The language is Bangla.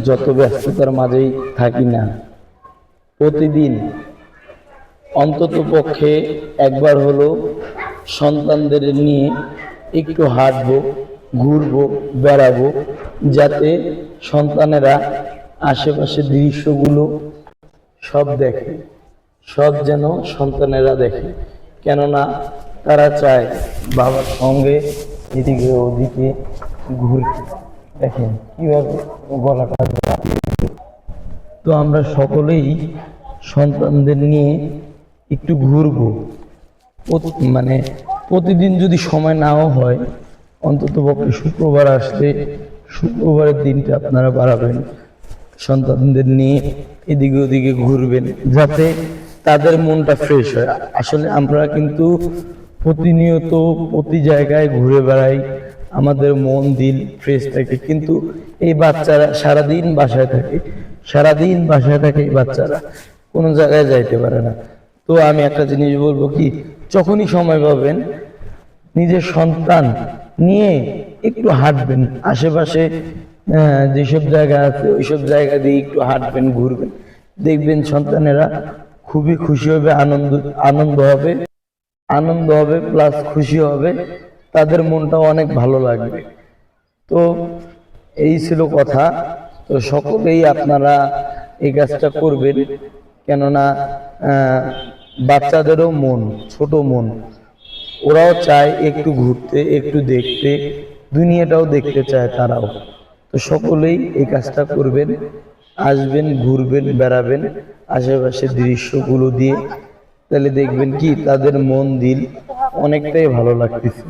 যত ব্যস্ততার মাঝেই থাকি না, প্রতিদিন অন্তত পক্ষে একবার হলো সন্তানদের নিয়ে একটু হাঁটবো, ঘুরবো, বেড়াবো, যাতে সন্তানেরা আশেপাশের দৃশ্যগুলো সব দেখে, সব যেন সন্তানেরা দেখে। কেননা তারা চায় বাবার সঙ্গে এদিকে ওদিকে ঘুরতে। দেখেন কিভাবে গলাটা। তো আমরা সকলেই সন্তানদের নিয়ে একটু ঘুরবো, মানে প্রতিদিন যদি সময় নাও হয়, অন্তত পক্ষে শুক্রবার আসলে শুক্রবারের দিনটা আপনারা বাড়াবেন, সন্তানদের নিয়ে এদিকে ওদিকে ঘুরবেন, যাতে তাদের মনটা ফ্রেশ হয়। আসলে আমরা কিন্তু প্রতিনিয়ত প্রতি জায়গায় ঘুরে বেড়াই, আমাদের মন দিল ফ্রেশ থাকে, কিন্তু এই বাচ্চারা সারাদিন বাসায় থাকে, সারাদিন বাসায় থাকে, এই বাচ্চারা কোনো জায়গায় যাইতে পারে না। তো আমি একটা জিনিস বলবো কি, যখনই সময় পাবেন নিজের সন্তান নিয়ে একটু হাঁটবেন, আশেপাশে যেসব জায়গা আছে ওইসব জায়গা দিয়ে একটু হাঁটবেন, ঘুরবেন, দেখবেন সন্তানেরা খুবই খুশি হবে, আনন্দ হবে প্লাস খুশি হবে, তাদের মনটাও অনেক ভালো লাগবে। তো এই ছিল কথা। তো সকলেই আপনারা এই কাজটা করবেন, কেননা বাচ্চাদেরও মন ছোট মন, ওরাও চায় একটু ঘুরতে, একটু দেখতে, দুনিয়াটাও দেখতে চায় তারাও। তো সকলেই এই কাজটা করবেন, আসবেন, ঘুরবেন, বেড়াবেন আশেপাশের দৃশ্যগুলো দিয়ে, তাহলে দেখবেন কি তাদের মন দিল অনেকটাই ভালো লাগতেছে।